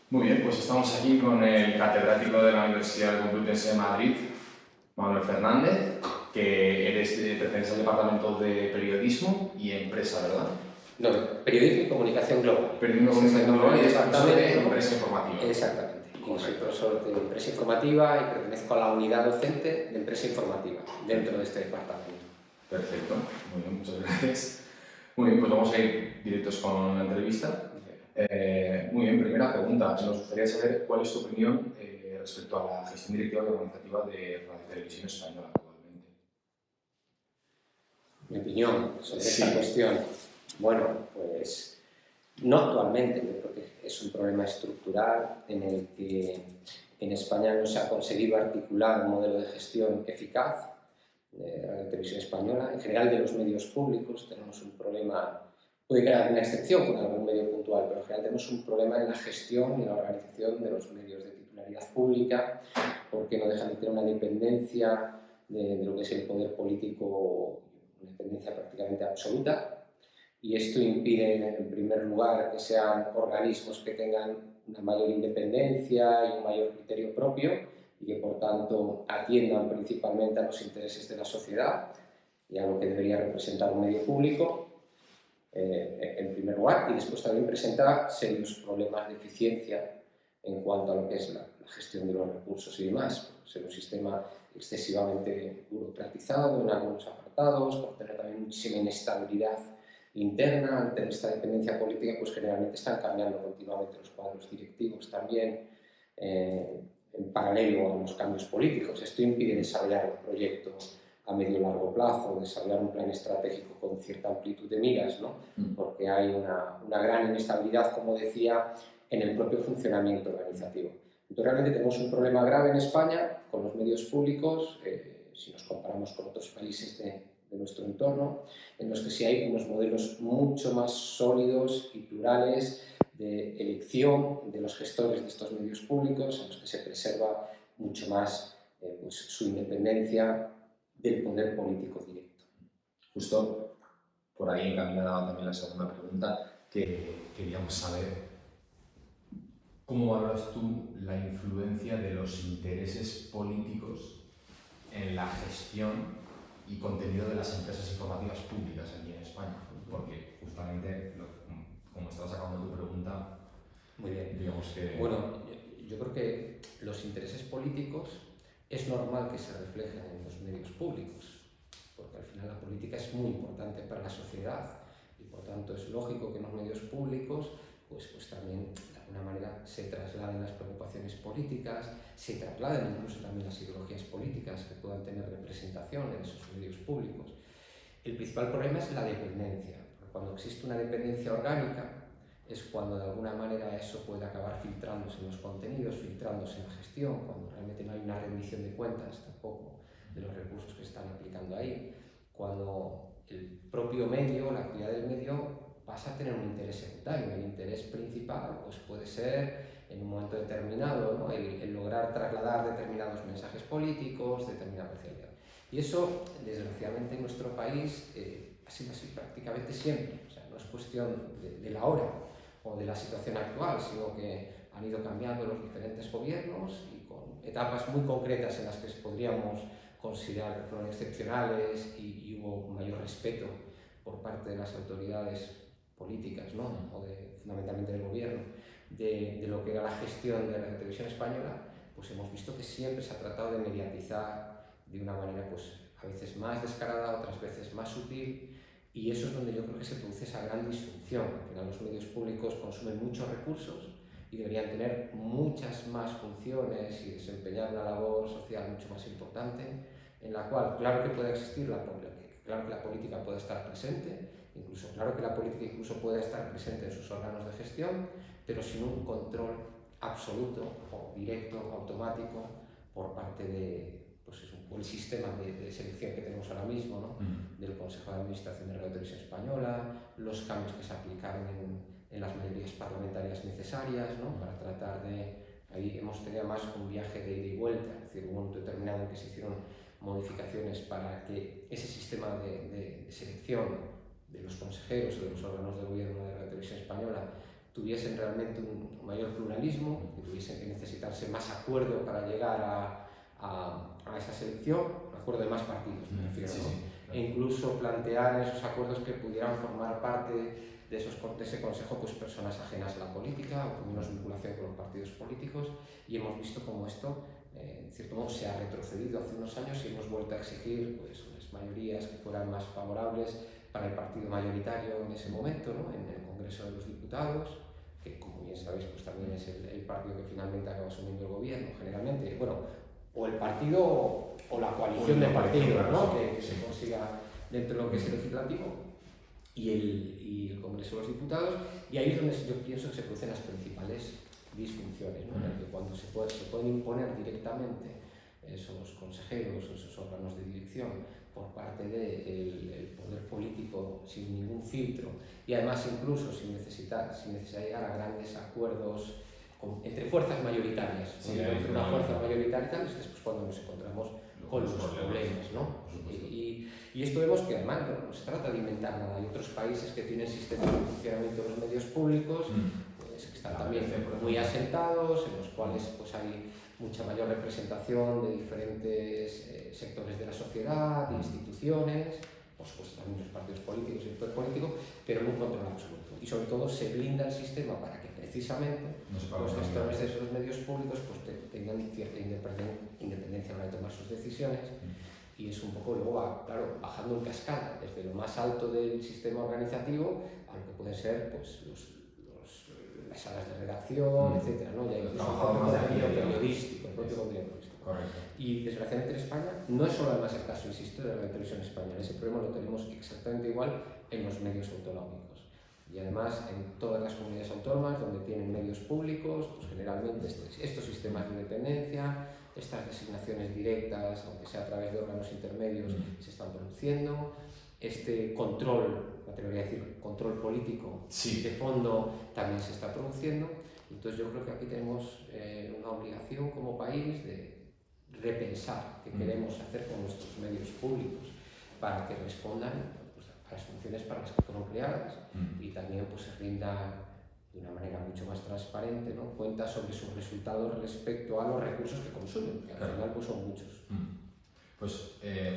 Muy bien, pues estamos aquí con el catedrático de la Universidad Complutense de Madrid, Manuel Fernández, que pertenece al Departamento de Periodismo y Empresa, ¿verdad? No, periodismo y comunicación global. Periodismo y comunicación global y es profesor de empresa informativa. Exactamente. Y soy Correcto. profesor de empresa informativa y pertenezco a la unidad docente de empresa informativa dentro de este departamento. Perfecto, muy bien, muchas gracias. Muy bien, pues vamos a ir directos con la entrevista. Muy bien, primera pregunta. Nos gustaría saber cuál es tu opinión respecto a la gestión directiva y organizativa de Radio Televisión Española actualmente. Mi opinión sobre Sí. esta cuestión, bueno, pues no actualmente, yo creo que es un problema estructural en el que en España no se ha conseguido articular un modelo de gestión eficaz de Radio Televisión Española. En general, de los medios públicos tenemos un problema, puede que haya una excepción con algún medio puntual, pero en general tenemos un problema en la gestión y en la organización de los medios de titularidad pública, porque no dejan de tener una dependencia de lo que es el poder político, una dependencia prácticamente absoluta, y esto impide, en primer lugar, que sean organismos que tengan una mayor independencia y un mayor criterio propio y que, por tanto, atiendan principalmente a los intereses de la sociedad y a lo que debería representar un medio público, en primer lugar, y después también presenta serios problemas de eficiencia en cuanto a lo que es la gestión de los recursos y demás, por ser un sistema excesivamente burocratizado en algunos apartados, por tener también muchísima inestabilidad interna. Al tener esta dependencia política, pues generalmente están cambiando continuamente los cuadros directivos también, en paralelo a los cambios políticos. Esto impide desarrollar un proyecto a medio y largo plazo, desarrollar un plan estratégico con cierta amplitud de miras, ¿no? Porque hay una gran inestabilidad, como decía, en el propio funcionamiento organizativo. Entonces, realmente tenemos un problema grave en España con los medios públicos, si nos comparamos con otros países de nuestro entorno, en los que sí hay unos modelos mucho más sólidos y plurales de elección de los gestores de estos medios públicos, en los que se preserva mucho más pues, su independencia del poder político directo. Justo por ahí encaminada también la segunda pregunta, que queríamos saber cómo valoras tú la influencia de los intereses políticos en la gestión y contenido de las empresas informativas públicas aquí en España, porque justamente, como estás sacando tu pregunta, muy bien, digamos que... Bueno, yo creo que los intereses políticos es normal que se reflejen en los medios públicos, porque al final la política es muy importante para la sociedad y por tanto es lógico que en los medios públicos pues también de alguna manera se trasladen las preocupaciones políticas, se trasladen incluso también las ideologías políticas que puedan tener representación en esos medios públicos. El principal problema es la dependencia, porque cuando existe una dependencia orgánica es cuando de alguna manera eso puede acabar filtrándose en los contenidos, filtrándose en la gestión, cuando realmente no hay una rendición de cuentas tampoco de los recursos que se están aplicando ahí, cuando el propio medio, la actividad del medio, pasa a tener un interés secundario. El interés principal pues puede ser en un momento determinado, ¿no? el lograr trasladar determinados mensajes políticos, determinada parcialidad. Y eso, desgraciadamente, en nuestro país ha sido así prácticamente siempre. O sea, no es cuestión de la hora o de la situación actual, sino que han ido cambiando los diferentes gobiernos y con etapas muy concretas en las que podríamos considerar que fueron excepcionales y hubo un mayor respeto por parte de las autoridades políticas, ¿no? O fundamentalmente del gobierno, de lo que era la gestión de la televisión española, pues hemos visto que siempre se ha tratado de mediatizar de una manera pues a veces más descarada, otras veces más sutil, y eso es donde yo creo que se produce esa gran disfunción. Al final los medios públicos consumen muchos recursos y deberían tener muchas más funciones y desempeñar una labor social mucho más importante, en la cual claro que puede existir claro que la política puede estar presente, incluso claro que la política incluso puede estar presente en sus órganos de gestión, pero sin un control absoluto o directo, automático, por parte de pues es el sistema de selección que tenemos ahora mismo, ¿no? Del Consejo de Administración de Radio Televisión Española, los cambios que se aplicaron en las mayorías parlamentarias necesarias, ¿no? Para tratar de... Ahí hemos tenido más un viaje de ida y vuelta, es decir, un momento determinado en que se hicieron modificaciones para que ese sistema de selección de los consejeros o de los órganos de gobierno de Radio Televisión Española tuviesen realmente un mayor pluralismo, que tuviesen que necesitarse más acuerdo para llegar a esa selección, un acuerdo de más partidos, me refiero, sí, ¿no? sí, claro. E incluso plantear esos acuerdos que pudieran formar parte de ese consejo pues personas ajenas a la política o con menos vinculación con los partidos políticos, y hemos visto cómo esto en cierto modo se ha retrocedido hace unos años y hemos vuelto a exigir pues unas mayorías que fueran más favorables para el partido mayoritario en ese momento, ¿no? En el Congreso de los Diputados, que como bien sabéis pues también es el partido que finalmente acaba asumiendo el gobierno generalmente, bueno, o el partido o la coalición de partidos, ¿no? Que se consiga dentro de lo que es el legislativo y el Congreso de los Diputados, y ahí es donde yo pienso que se producen las principales disfunciones, ¿no? En el que cuando se pueden imponer directamente esos consejeros o esos órganos de dirección por parte del poder político sin ningún filtro, y además incluso sin necesidad llegar a grandes acuerdos entre fuerzas mayoritarias, sí, entre una fuerza mayoritaria y tal, es después cuando nos encontramos con los problemas, ¿no? Y esto vemos que además no se trata de inventar nada. Hay otros países que tienen sistemas de funcionamiento de los medios públicos pues, que están también muy asentados, en los cuales pues, hay mucha mayor representación de diferentes sectores de la sociedad, de instituciones, por supuesto también los partidos políticos y el poder político, pero en un control absoluto. Y sobre todo se blinda el sistema para que precisamente los gestores de esos medios públicos pues, tengan cierta independencia a la hora de tomar sus decisiones. Y es un poco luego, claro, bajando en cascada, desde lo más alto del sistema organizativo a lo que pueden ser pues, las salas de redacción, etcétera, ¿no? Ya incluso el propio contenido periodístico, Correcto. Y desgraciadamente en España no es solo además el caso, insisto, de la televisión española, ese problema lo tenemos exactamente igual en los medios autonómicos. Y además en todas las comunidades autónomas donde tienen medios públicos, pues generalmente estos sistemas de dependencia, estas designaciones directas, aunque sea a través de órganos intermedios, se están produciendo. Este control, me atrevería a decir, control político de fondo también se está produciendo. Entonces yo creo que aquí tenemos una obligación como país de repensar qué queremos hacer con nuestros medios públicos para que respondan pues, a las funciones para las que fueron creadas y también pues, se rinda de una manera mucho más transparente, ¿no? Cuenta sobre sus resultados respecto a los recursos que consumen, que al final pues, son muchos. Pues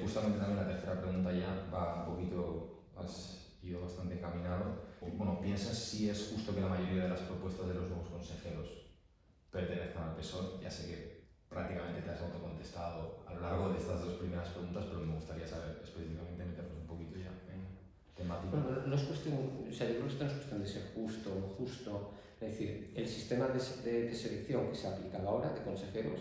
justamente también la tercera pregunta ya va un poquito, has ido bastante encaminado. Bueno, ¿piensas si es justo que la mayoría de las propuestas de los nuevos consejeros pertenezcan al PSOE? Ya sé que prácticamente te has autocontestado a lo largo de estas dos primeras preguntas, pero me gustaría saber específicamente, meternos un poquito ya en temática. Bueno, no es cuestión, o sea, yo creo que esto no es cuestión de ser justo o no justo. Es decir, el sistema de selección que se ha aplicado ahora de consejeros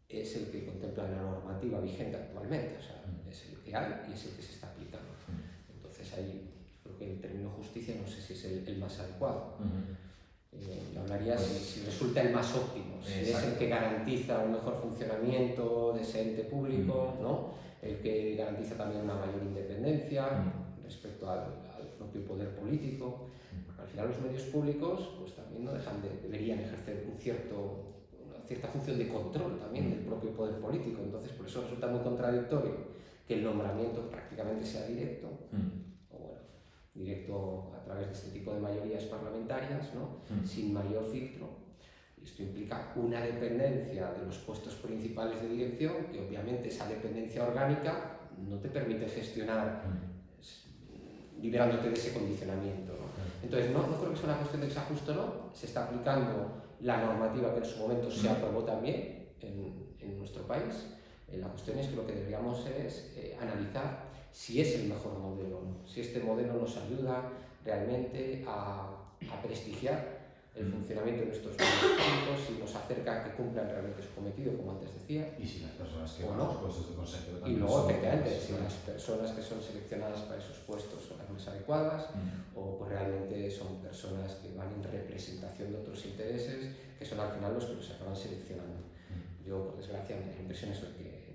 es el que contempla la normativa vigente actualmente, o sea, es el que hay y es el que se está aplicando. Entonces ahí creo que el término justicia no sé si es el más adecuado. Yo hablaría pues, si resulta el más óptimo, si es el que garantiza un mejor funcionamiento de ese ente público, ¿no? El que garantiza también una mayor independencia respecto al propio poder político, porque al final los medios públicos pues también no deberían ejercer una cierta función de control también del propio poder político. Entonces por eso resulta muy contradictorio que el nombramiento prácticamente sea directo, o bueno, directo a través de este tipo de mayorías parlamentarias, ¿no? Sin mayor filtro. Y esto implica una dependencia de los puestos principales de dirección, y obviamente esa dependencia orgánica no te permite gestionar liberándote de ese condicionamiento, ¿no? Entonces no creo que sea una cuestión de que sea justo o no, se está aplicando la normativa que en su momento se aprobó también en nuestro país. La cuestión es que lo que deberíamos es analizar si es el mejor modelo, ¿no? Si este modelo nos ayuda realmente a prestigiar el funcionamiento de nuestros medios públicos, si nos acerca a que cumplan realmente su cometido, como antes decía. Y si las personas que van a los puestos de consejero también. Y luego, efectivamente, si las personas que son seleccionadas para esos puestos son las más adecuadas, o pues realmente son personas que van en representación de otros intereses, que son al final los que los acaban seleccionando. Yo, por desgracia, mi impresión es que,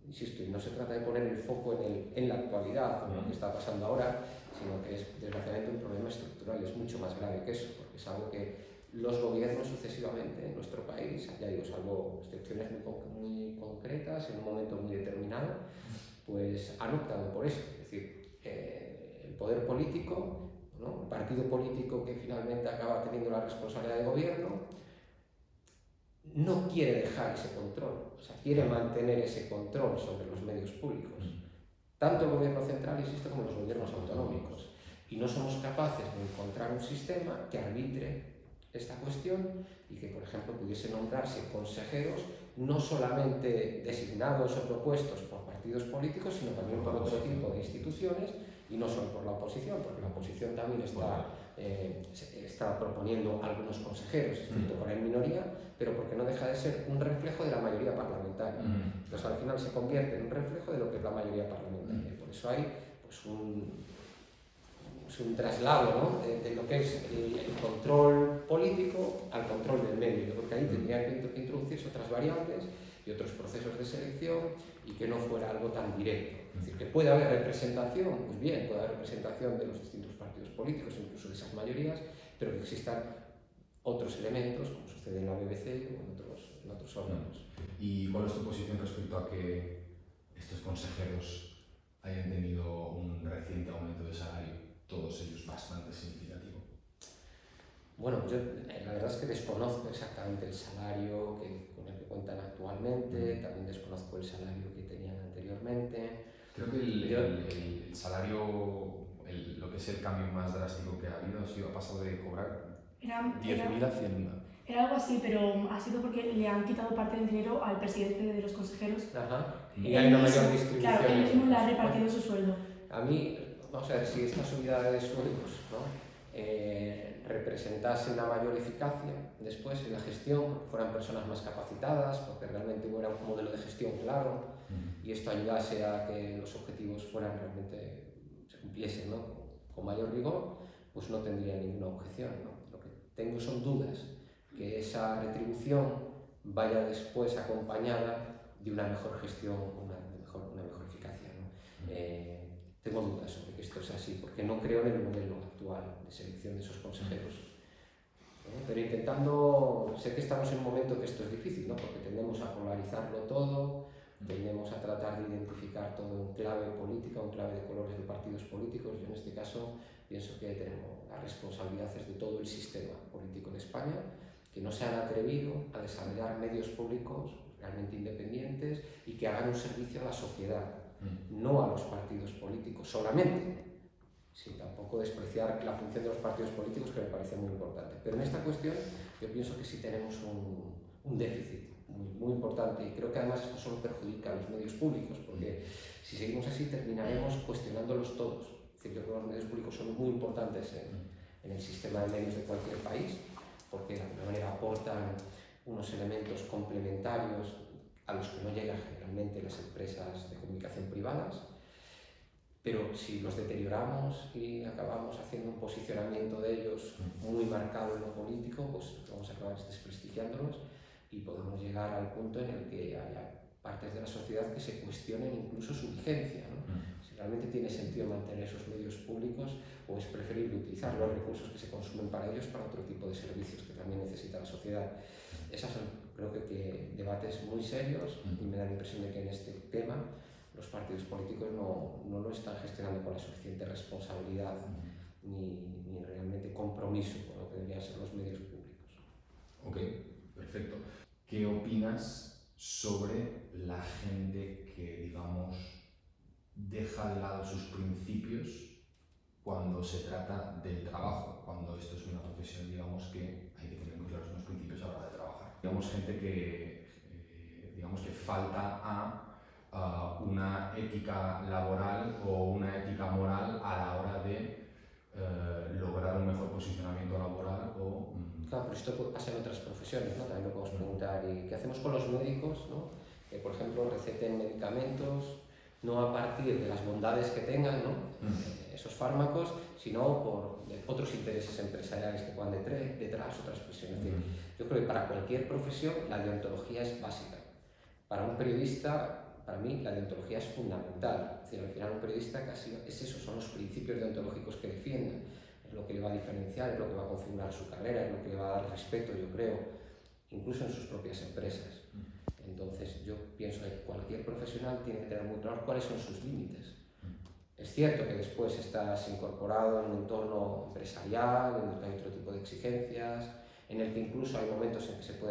insisto, y no se trata de poner el foco en la actualidad o en lo que está pasando ahora, sino que es desgraciadamente un problema estructural, es mucho más grave que eso, porque es algo que los gobiernos sucesivamente en nuestro país, ya digo, salvo excepciones muy concretas, en un momento muy determinado, pues han optado por eso. Es decir, el poder político ¿no? El partido político que finalmente acaba teniendo la responsabilidad de gobierno no quiere dejar ese control, o sea, quiere mantener ese control sobre los medios públicos. Tanto el gobierno central, insisto, como los gobiernos autonómicos. Y no somos capaces de encontrar un sistema que arbitre esta cuestión y que, por ejemplo, pudiese nombrarse consejeros no solamente designados o propuestos por partidos políticos, sino también por otro tipo de instituciones, y no solo por la oposición, porque la oposición también está proponiendo algunos consejeros, es cierto, para en minoría, pero porque no deja de ser un reflejo de la mayoría parlamentaria. Entonces, al final se convierte en un reflejo de lo que es la mayoría parlamentaria. Por eso hay pues, un traslado, ¿no? de lo que es el control político al control del medio, porque ahí tendrían que introducirse otras variables y otros procesos de selección y que no fuera algo tan directo. Es decir, que puede haber representación, pues bien, puede haber representación de los distintos partidos políticos, incluso de esas mayorías, pero que existan otros elementos, como sucede en la BBC o en otros órganos. ¿Y cuál es tu posición respecto a que estos consejeros hayan tenido un reciente aumento de salario, todos ellos bastante significativo? Bueno, yo la verdad es que desconozco exactamente el salario con el que cuentan actualmente, también desconozco el salario que tenían anteriormente. Creo que el salario, lo que es el cambio más drástico que ha habido, ha pasado de cobrar 10.000 a 100.000. Era algo así, pero ha sido porque le han quitado parte del dinero al presidente de los consejeros. Ajá. Y hay una mayor distribución. Claro, él mismo le ha repartido su sueldo. A mí, vamos a ver, si esta subida de sueldos, ¿no? Representase una mayor eficacia después en la gestión, porque fueran personas más capacitadas, porque realmente hubiera un modelo de gestión claro y esto ayudase a que los objetivos fueran realmente, se cumpliesen, ¿no? con mayor rigor, pues no tendría ninguna objeción, ¿no? Lo que tengo son dudas que esa retribución vaya después acompañada de una mejor gestión, una mejor eficacia, ¿no? Tengo dudas sobre que esto es así, porque no creo en el modelo actual de selección de esos consejeros. Pero intentando, sé que estamos en un momento que esto es difícil, ¿no? Porque tendemos a polarizarlo todo, tendemos a tratar de identificar todo en clave política, en clave de colores de partidos políticos. Yo en este caso pienso que tenemos las responsabilidades de todo el sistema político en España, que no se han atrevido a desarrollar medios públicos realmente independientes y que hagan un servicio a la sociedad, no a los partidos políticos solamente, sin tampoco despreciar la función de los partidos políticos, que me parece muy importante. Pero en esta cuestión yo pienso que sí tenemos un déficit muy importante, y creo que además esto solo perjudica a los medios públicos, porque si seguimos así terminaremos cuestionándolos todos. Es decir, yo creo que los medios públicos son muy importantes en el sistema de medios de cualquier país, porque de alguna manera aportan unos elementos complementarios a los que no llegan generalmente las empresas de comunicación privadas, pero si los deterioramos y acabamos haciendo un posicionamiento de ellos muy marcado en lo político, pues vamos a acabar desprestigiándolos y podemos llegar al punto en el que haya partes de la sociedad que se cuestionen incluso su vigencia, ¿no? Si realmente tiene sentido mantener esos medios públicos o es preferible utilizar los recursos que se consumen para ellos para otro tipo de servicios que también necesita la sociedad. Esos son, creo que debates muy serios, y me da la impresión de que en este tema los partidos políticos no lo están gestionando con la suficiente responsabilidad ni realmente compromiso con lo que deberían ser los medios públicos. Ok, perfecto. ¿Qué opinas sobre la gente que, digamos, deja de lado sus principios cuando se trata del trabajo, cuando esto es una profesión, digamos, que hay que tener muy claros unos principios a la hora de trabajar? Digamos, gente que, digamos, que falta a una ética laboral o una ética moral a la hora de lograr un mejor posicionamiento laboral o... Claro, pero esto puede pasar en otras profesiones, ¿no? También lo podemos preguntar. ¿Y qué hacemos con los médicos, ¿no? Que, por ejemplo, receten medicamentos no a partir de las bondades que tengan, ¿no? Esos fármacos, sino por otros intereses empresariales que puedan detrás otras presiones? Es decir, yo creo que para cualquier profesión la deontología es básica. Para un periodista, para mí, la deontología es fundamental. Es decir, al final un periodista casi es eso, son los principios deontológicos que defienden. Es lo que le va a diferenciar, es lo que va a configurar su carrera, es lo que le va a dar respeto, yo creo, incluso en sus propias empresas. Entonces, yo pienso que cualquier profesional tiene que tener muy claro cuáles son sus límites. Es cierto que después estás incorporado en un entorno empresarial, en el que hay otro tipo de exigencias, en el que incluso hay momentos en que se pueden